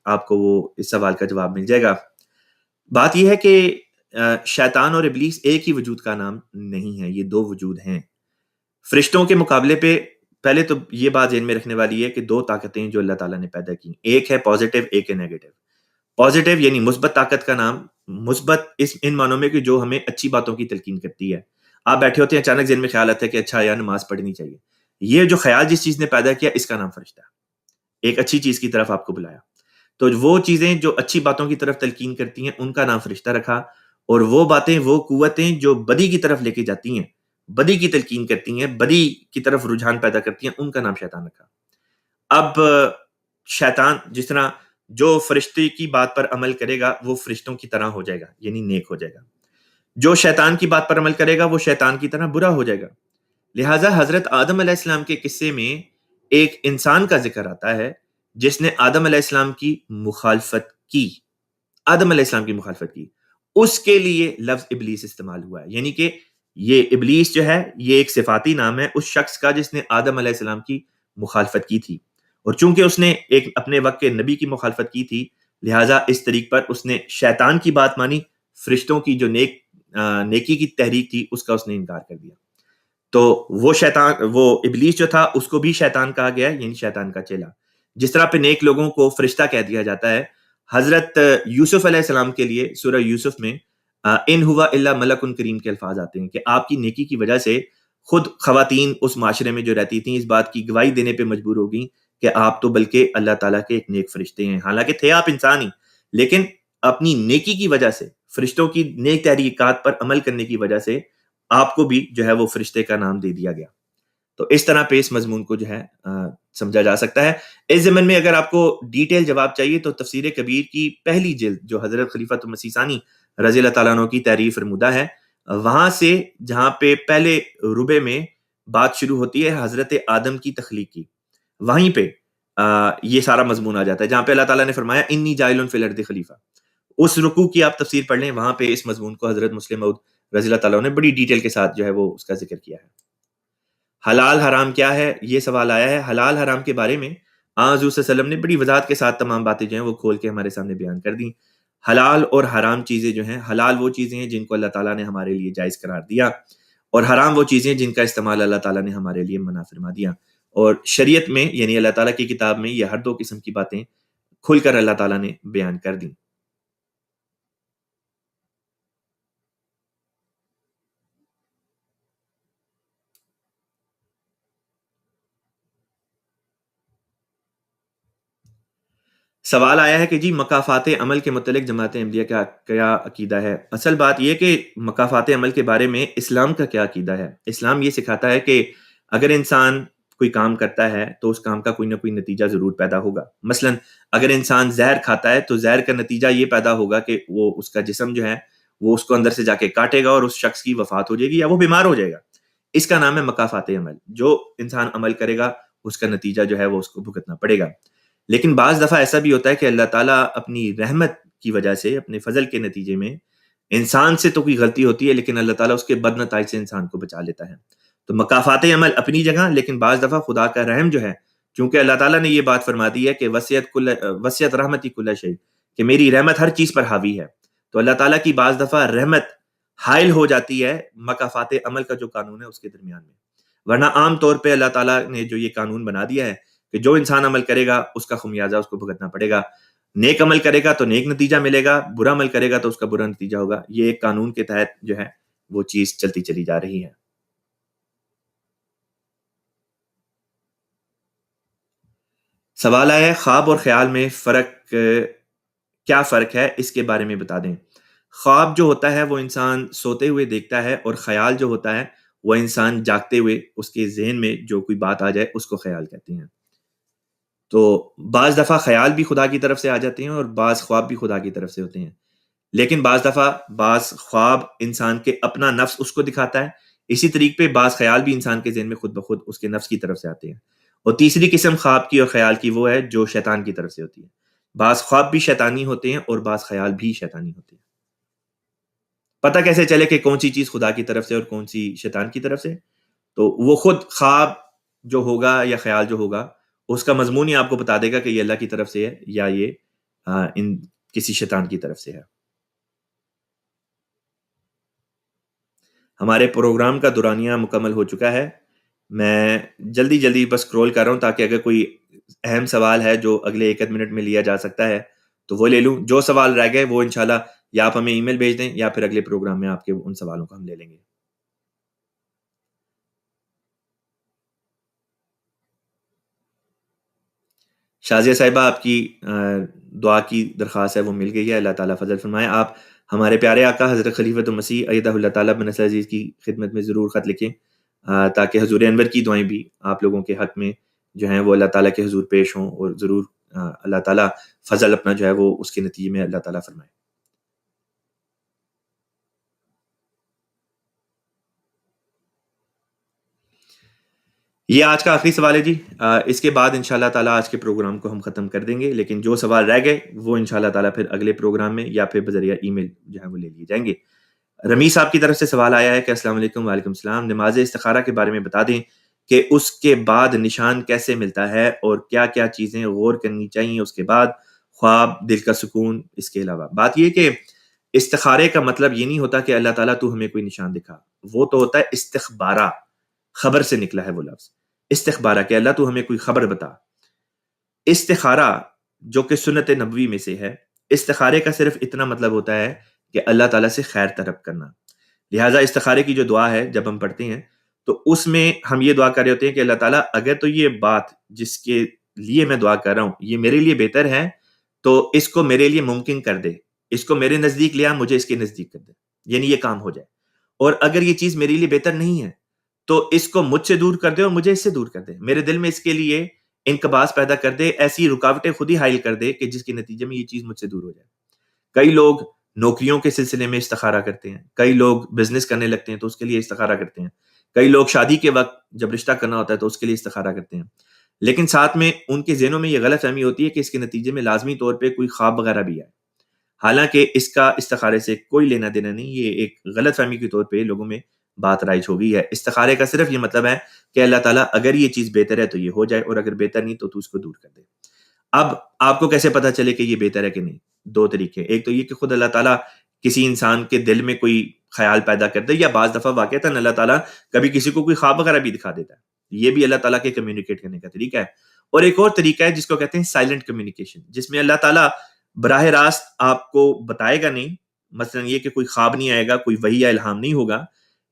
آپ کو وہ اس سوال کا جواب مل جائے گا. بات یہ ہے کہ شیطان اور ابلیس ایک ہی وجود کا نام نہیں ہے، یہ دو وجود ہیں. فرشتوں کے مقابلے پہ پہلے تو یہ بات ذہن میں رکھنے والی ہے کہ دو طاقتیں جو اللہ تعالیٰ نے پیدا کی، ایک ہے پازیٹیو، ایک ہے نیگیٹو. پازیٹیو یعنی مثبت طاقت کا نام، مثبت ان معنوں میں کہ جو ہمیں اچھی باتوں کی تلقین کرتی ہے. آپ بیٹھے ہوتے ہیں، اچانک ذہن میں خیال آتا ہے کہ اچھا یار نماز پڑھنی چاہیے. یہ جو خیال جس چیز نے پیدا کیا اس کا نام فرشتہ ہے. ایک اچھی چیز کی طرف آپ کو بلایا، تو وہ چیزیں جو اچھی باتوں کی طرف تلقین کرتی ہیں ان کا نام فرشتہ رکھا. اور وہ باتیں، وہ قوتیں جو بدی کی طرف لے کے جاتی ہیں، بدی کی تلقین کرتی ہیں، بدی کی طرف رجحان پیدا کرتی ہیں، ان کا نام شیطان رکھا. اب شیطان جس طرح جو فرشتے کی بات پر عمل کرے گا وہ فرشتوں کی طرح ہو جائے گا، یعنی نیک ہو جائے گا. جو شیطان کی بات پر عمل کرے گا وہ شیطان کی طرح برا ہو جائے گا. لہٰذا حضرت آدم علیہ السلام کے قصے میں ایک انسان کا ذکر آتا ہے جس نے آدم علیہ السلام کی مخالفت کی. آدم علیہ السلام کی مخالفت کی، اس کے لیے لفظ ابلیس استعمال ہوا ہے. یعنی کہ یہ ابلیس جو ہے یہ ایک صفاتی نام ہے اس شخص کا جس نے آدم علیہ السلام کی مخالفت کی تھی. اور چونکہ اس نے ایک اپنے وقت کے نبی کی مخالفت کی تھی، لہٰذا اس طریق پر اس نے شیطان کی بات مانی، فرشتوں کی جو نیکی کی تحریک تھی اس کا اس نے انکار کر دیا. تو وہ شیطان، وہ ابلیس جو تھا اس کو بھی شیطان کہا گیا ہے، یعنی شیطان کا چیلا. جس طرح پہ نیک لوگوں کو فرشتہ کہہ دیا جاتا ہے، حضرت یوسف علیہ السلام کے لیے سورہ یوسف میں ان ہوا الا ملک کریم کے الفاظ آتے ہیں کہ آپ کی نیکی کی وجہ سے خود خواتین اس معاشرے میں جو رہتی تھیں اس بات کی گواہی دینے پہ مجبور ہو گئیں کہ آپ تو بلکہ اللہ تعالیٰ کے ایک نیک فرشتے ہیں. حالانکہ تھے آپ انسان ہی، لیکن اپنی نیکی کی وجہ سے، فرشتوں کی نیک تحریکات پر عمل کرنے کی وجہ سے آپ کو بھی جو ہے وہ فرشتے کا نام دے دیا گیا. تو اس طرح پہ اس مضمون کو جو ہے سمجھا جا سکتا ہے۔ اس ضمن میں اگر آپ کو ڈیٹیل جواب چاہیے تو تفسیر کبیر کی پہلی جلد جو حضرت خلیفۃ المسیح ثانی رضی اللہ تعالیٰ عنہ کی تحریر فرمودہ ہے، وہاں سے جہاں پہ پہلے ربع میں بات شروع ہوتی ہے حضرت آدم کی تخلیق کی، وہیں پہ یہ سارا مضمون آ جاتا ہے، جہاں پہ اللہ تعالیٰ نے فرمایا انی جاعل فی الارض خلیفہ۔ اس رکوع کی آپ تفسیر پڑھ لیں، وہاں پہ اس مضمون کو حضرت مسلم موعود رضی اللہ تعالیٰ نے بڑی ڈیٹیل کے ساتھ جو ہے وہ اس کا ذکر کیا ہے۔ حلال حرام کیا ہے، یہ سوال آیا ہے۔ حلال حرام کے بارے میں حضور صلی اللہ علیہ وسلم نے بڑی وضاحت کے ساتھ تمام باتیں جو ہیں وہ کھول کے ہمارے سامنے بیان کر دیں۔ حلال اور حرام چیزیں جو ہیں، حلال وہ چیزیں ہیں جن کو اللہ تعالیٰ نے ہمارے لیے جائز قرار دیا، اور حرام وہ چیزیں جن کا استعمال اللہ تعالیٰ نے ہمارے لیے منع فرما دیا۔ اور شریعت میں یعنی اللہ تعالیٰ کی کتاب میں یہ ہر دو قسم کی باتیں کھل کر اللہ تعالیٰ نے بیان کر دیں۔ سوال آیا ہے کہ جی مکافات عمل کے متعلق جماعت احمدیہ کا کیا عقیدہ ہے؟ اصل بات یہ کہ مکافات عمل کے بارے میں اسلام کا کیا عقیدہ ہے؟ اسلام یہ سکھاتا ہے کہ اگر انسان کوئی کام کرتا ہے تو اس کام کا کوئی نہ کوئی نتیجہ ضرور پیدا ہوگا۔ مثلا اگر انسان زہر کھاتا ہے تو زہر کا نتیجہ یہ پیدا ہوگا کہ وہ اس کا جسم جو ہے وہ اس کو اندر سے جا کے کاٹے گا اور اس شخص کی وفات ہو جائے گی یا وہ بیمار ہو جائے گا۔ اس کا نام ہے مکافات عمل۔ جو انسان عمل کرے گا اس کا نتیجہ جو ہے وہ اس کو بھگتنا پڑے گا۔ لیکن بعض دفعہ ایسا بھی ہوتا ہے کہ اللہ تعالیٰ اپنی رحمت کی وجہ سے، اپنے فضل کے نتیجے میں انسان سے تو کوئی غلطی ہوتی ہے لیکن اللہ تعالیٰ اس کے بد نتائج سے انسان کو بچا لیتا ہے۔ تو مکافات عمل اپنی جگہ، لیکن بعض دفعہ خدا کا رحم جو ہے، چونکہ اللہ تعالیٰ نے یہ بات فرما دی ہے کہ وسعت رحمتی کل شیء، کہ میری رحمت ہر چیز پر حاوی ہے، تو اللہ تعالیٰ کی بعض دفعہ رحمت حائل ہو جاتی ہے مکافات عمل کا جو قانون ہے اس کے درمیان میں۔ ورنہ عام طور پہ اللہ تعالیٰ نے جو یہ قانون بنا دیا ہے کہ جو انسان عمل کرے گا اس کا خمیازہ اس کو بھگتنا پڑے گا، نیک عمل کرے گا تو نیک نتیجہ ملے گا، برا عمل کرے گا تو اس کا برا نتیجہ ہوگا۔ یہ ایک قانون کے تحت جو ہے وہ چیز چلتی چلی جا رہی ہے۔ سوال آیا ہے خواب اور خیال میں کیا فرق ہے، اس کے بارے میں بتا دیں۔ خواب جو ہوتا ہے وہ انسان سوتے ہوئے دیکھتا ہے، اور خیال جو ہوتا ہے وہ انسان جاگتے ہوئے اس کے ذہن میں جو کوئی بات آ جائے اس کو خیال کہتے ہیں۔ تو بعض دفعہ خیال بھی خدا کی طرف سے آ جاتے ہیں اور بعض خواب بھی خدا کی طرف سے ہوتے ہیں، لیکن بعض دفعہ بعض خواب انسان کے اپنا نفس اس کو دکھاتا ہے، اسی طریقے پہ بعض خیال بھی انسان کے ذہن میں خود بخود اس کے نفس کی طرف سے آتے ہیں۔ اور تیسری قسم خواب کی اور خیال کی وہ ہے جو شیطان کی طرف سے ہوتی ہے۔ بعض خواب بھی شیطانی ہوتے ہیں اور بعض خیال بھی شیطانی ہوتے ہیں۔ پتہ کیسے چلے کہ کون سی چیز خدا کی طرف سے اور کون سی شیطان کی طرف سے؟ تو وہ خود خواب جو ہوگا یا خیال جو ہوگا اس کا مضمون ہی آپ کو بتا دے گا کہ یہ اللہ کی طرف سے ہے یا یہ ان کسی شیطان کی طرف سے ہے۔ ہمارے پروگرام کا دورانیہ مکمل ہو چکا ہے۔ میں جلدی بس اسکرول کر رہا ہوں تاکہ اگر کوئی اہم سوال ہے جو اگلے 1 منٹ میں لیا جا سکتا ہے تو وہ لے لوں۔ جو سوال رہ گئے وہ انشاءاللہ یا آپ ہمیں ای میل بھیج دیں یا پھر اگلے پروگرام میں آپ کے ان سوالوں کو ہم لے لیں گے۔ شازیہ صاحبہ آپ کی دعا کی درخواست ہے وہ مل گئی ہے، اللہ تعالیٰ فضل فرمائے۔ آپ ہمارے پیارے آقا حضرت خلیفۃ المسیح ایدہ اللہ تعالیٰ بنصر عزیز کی خدمت میں ضرور خط لکھیں تاکہ حضور انور کی دعائیں بھی آپ لوگوں کے حق میں جو ہیں وہ اللہ تعالیٰ کے حضور پیش ہوں، اور ضرور اللہ تعالیٰ فضل اپنا جو ہے وہ اس کے نتیجے میں اللہ تعالیٰ فرمائے۔ یہ آج کا آخری سوال ہے جی۔ اس کے بعد انشاءاللہ تعالیٰ آج کے پروگرام کو ہم ختم کر دیں گے، لیکن جو سوال رہ گئے وہ انشاءاللہ تعالیٰ پھر اگلے پروگرام میں یا پھر بذریعہ ای میل جو ہے وہ لے لیے جائیں گے۔ رمی صاحب کی طرف سے سوال آیا ہے کہ السلام علیکم۔ وعلیکم السلام۔ نماز استخارہ کے بارے میں بتا دیں کہ اس کے بعد نشان کیسے ملتا ہے اور کیا کیا چیزیں غور کرنی چاہیے اس کے بعد، خواب، دل کا سکون، اس کے علاوہ۔ بات یہ کہ استخارے کا مطلب یہ نہیں ہوتا کہ اللہ تعالیٰ تو ہمیں کوئی نشان دکھا، وہ تو ہوتا ہے استخبارہ، خبر سے نکلا ہے وہ لفظ استخبارہ، کہ اللہ تو ہمیں کوئی خبر بتا۔ استخارہ جو کہ سنت نبوی میں سے ہے، استخارے کا صرف اتنا مطلب ہوتا ہے کہ اللہ تعالیٰ سے خیر طلب کرنا۔ لہٰذا استخارے کی جو دعا ہے جب ہم پڑھتے ہیں تو اس میں ہم یہ دعا کر رہے ہوتے ہیں کہ اللہ تعالیٰ اگر تو یہ بات جس کے لیے میں دعا کر رہا ہوں یہ میرے لیے بہتر ہے تو اس کو میرے لیے ممکن کر دے، اس کو میرے نزدیک لیا، مجھے اس کے نزدیک کر دے، یعنی یہ کام ہو جائے۔ اور اگر یہ چیز میرے لیے بہتر نہیں ہے تو اس کو مجھ سے دور کر دے اور مجھے اس سے دور کر دے، میرے دل میں اس کے لیے انقباض پیدا کر دے، ایسی رکاوٹیں خود ہی حائل کر دے کہ جس کے نتیجے میں یہ چیز مجھ سے دور ہو جائے۔ کئی لوگ نوکریوں کے سلسلے میں استخارہ کرتے ہیں، کئی لوگ بزنس کرنے لگتے ہیں تو اس کے لیے استخارہ کرتے ہیں، کئی لوگ شادی کے وقت جب رشتہ کرنا ہوتا ہے تو اس کے لیے استخارہ کرتے ہیں، لیکن ساتھ میں ان کے ذہنوں میں یہ غلط فہمی ہوتی ہے کہ اس کے نتیجے میں لازمی طور پہ کوئی خواب وغیرہ بھی آئے، حالانکہ اس کا استخارے سے کوئی لینا دینا نہیں، یہ ایک غلط فہمی کے طور پہ لوگوں میں بات رائج ہو گئی ہے۔ استخارے کا صرف یہ مطلب ہے کہ اللہ تعالیٰ اگر یہ چیز بہتر ہے تو یہ ہو جائے، اور اگر بہتر نہیں تو اس کو دور کر دے۔ اب آپ کو کیسے پتا چلے کہ یہ بہتر ہے کہ نہیں؟ دو طریقے، ایک تو یہ کہ خود اللہ تعالیٰ کسی انسان کے دل میں کوئی خیال پیدا کر دے، یا بعض دفعہ واقعتاً اللہ تعالیٰ کبھی کسی کو کوئی خواب وغیرہ بھی دکھا دیتا ہے، یہ بھی اللہ تعالیٰ کے کمیونیکیٹ کرنے کا طریقہ ہے۔ اور ایک اور طریقہ ہے جس کو کہتے ہیں سائلنٹ کمیونیکیشن، جس میں اللہ تعالیٰ براہ راست آپ کو بتائے گا نہیں، مثلا یہ کہ کوئی خواب نہیں آئے گا، کوئی وحی یا الہام نہیں ہوگا،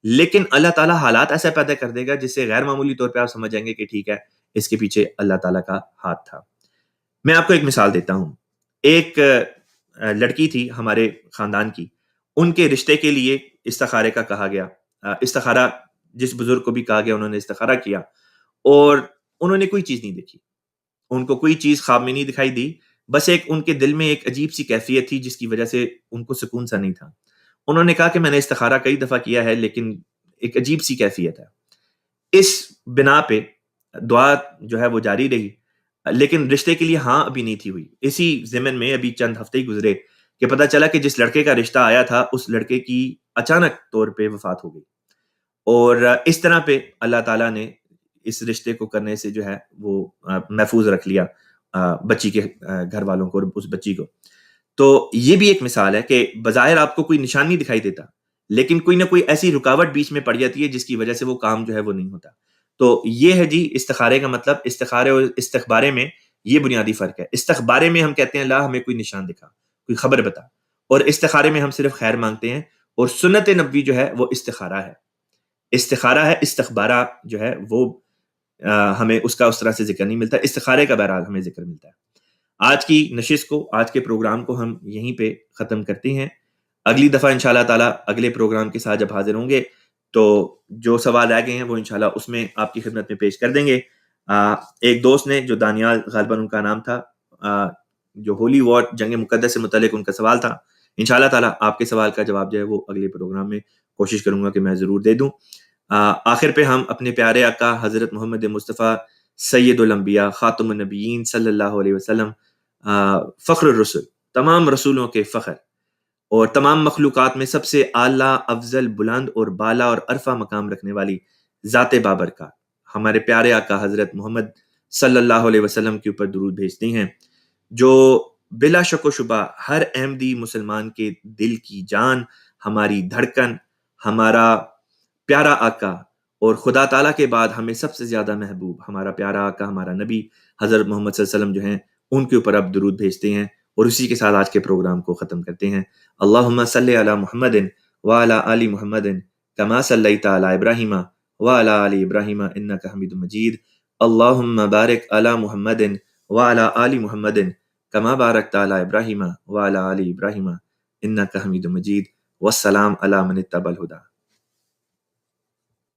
لیکن اللہ تعالیٰ حالات ایسا پیدا کر دے گا جس سے غیر معمولی طور پہ آپ سمجھ جائیں گے کہ ٹھیک ہے، اس کے پیچھے اللہ تعالیٰ کا ہاتھ تھا۔ میں آپ کو ایک مثال دیتا ہوں۔ ایک لڑکی تھی ہمارے خاندان کی، ان کے رشتے کے لیے استخارے کا کہا گیا، استخارہ جس بزرگ کو بھی کہا گیا انہوں نے استخارہ کیا، اور انہوں نے کوئی چیز نہیں دیکھی، ان کو کوئی چیز خواب میں نہیں دکھائی دی، بس ایک ان کے دل میں ایک عجیب سی کیفیت تھی جس کی وجہ سے ان کو سکون سا نہیں تھا۔ انہوں نے کہا کہ میں نے استخارہ کئی دفعہ کیا ہے لیکن ایک عجیب سی کیفیت ہے۔ اس بنا پہ دعا جو ہے وہ جاری رہی، لیکن رشتے کے لیے ہاں ابھی نہیں تھی ہوئی۔ اسی ضمن میں ابھی چند ہفتے ہی گزرے کہ پتہ چلا کہ جس لڑکے کا رشتہ آیا تھا اس لڑکے کی اچانک طور پہ وفات ہو گئی، اور اس طرح پہ اللہ تعالیٰ نے اس رشتے کو کرنے سے جو ہے وہ محفوظ رکھ لیا بچی کے گھر والوں کو اور اس بچی کو۔ تو یہ بھی ایک مثال ہے کہ بظاہر آپ کو کوئی نشان نہیں دکھائی دیتا، لیکن کوئی نہ کوئی ایسی رکاوٹ بیچ میں پڑ جاتی ہے جس کی وجہ سے وہ کام جو ہے وہ نہیں ہوتا۔ تو یہ ہے جی استخارے کا مطلب۔ استخارے اور استخبارے میں یہ بنیادی فرق ہے۔ استخبارے میں ہم کہتے ہیں اللہ ہمیں کوئی نشان دکھا، کوئی خبر بتا، اور استخارے میں ہم صرف خیر مانگتے ہیں، اور سنت نبوی جو ہے وہ استخارہ ہے، استخارہ ہے، استخبارہ جو ہے وہ ہمیں اس کا اس طرح سے ذکر نہیں ملتا، استخارے کا بہرحال ہمیں ذکر ملتا ہے۔ آج کی نشست کو، آج کے پروگرام کو ہم یہیں پہ ختم کرتے ہیں۔ اگلی دفعہ انشاءاللہ تعالیٰ اگلے پروگرام کے ساتھ جب حاضر ہوں گے تو جو سوال رہ گئے ہیں وہ انشاءاللہ اس میں آپ کی خدمت میں پیش کر دیں گے۔ ایک دوست نے جو دانیال غالباً ان کا نام تھا، جو ہولی وار جنگ مقدس سے متعلق ان کا سوال تھا، انشاءاللہ تعالیٰ آپ کے سوال کا جواب جو ہے وہ اگلے پروگرام میں کوشش کروں گا کہ میں ضرور دے دوں۔ آخر پہ ہم اپنے پیارے آقا حضرت محمد مصطفیٰ سید الانبیاء خاتم النبیین صلی اللہ علیہ وسلم، فخر الرسل، تمام رسولوں کے فخر، اور تمام مخلوقات میں سب سے اعلیٰ، افضل، بلند اور بالا اور عرفہ مقام رکھنے والی ذات بابرکات ہمارے پیارے آقا حضرت محمد صلی اللہ علیہ وسلم کے اوپر درود بھیجتے ہیں، جو بلا شک و شبہ ہر احمدی مسلمان کے دل کی جان، ہماری دھڑکن، ہمارا پیارا آقا، اور خدا تعالیٰ کے بعد ہمیں سب سے زیادہ محبوب ہمارا پیارا آقا، ہمارا نبی حضرت محمد صلی اللہ علیہ وسلم جو ہیں ان کے اوپر اب درود بھیجتے ہیں، اور اسی کے ساتھ آج کے پروگرام کو ختم کرتے ہیں۔ اللہم صلی علی محمد وعلی آل محمد کما صلیت علی ابراہیم وعلی آل ابراہیم انک حمید مجید۔ اللہم بارک علی محمد وعلی آل محمد کما بارکت علی ابراہیم وعلی آل ابراہیم انک حمید مجید۔ والسلام علی من اتبع الہدی۔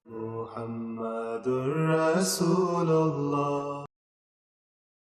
محمد رسول اللہ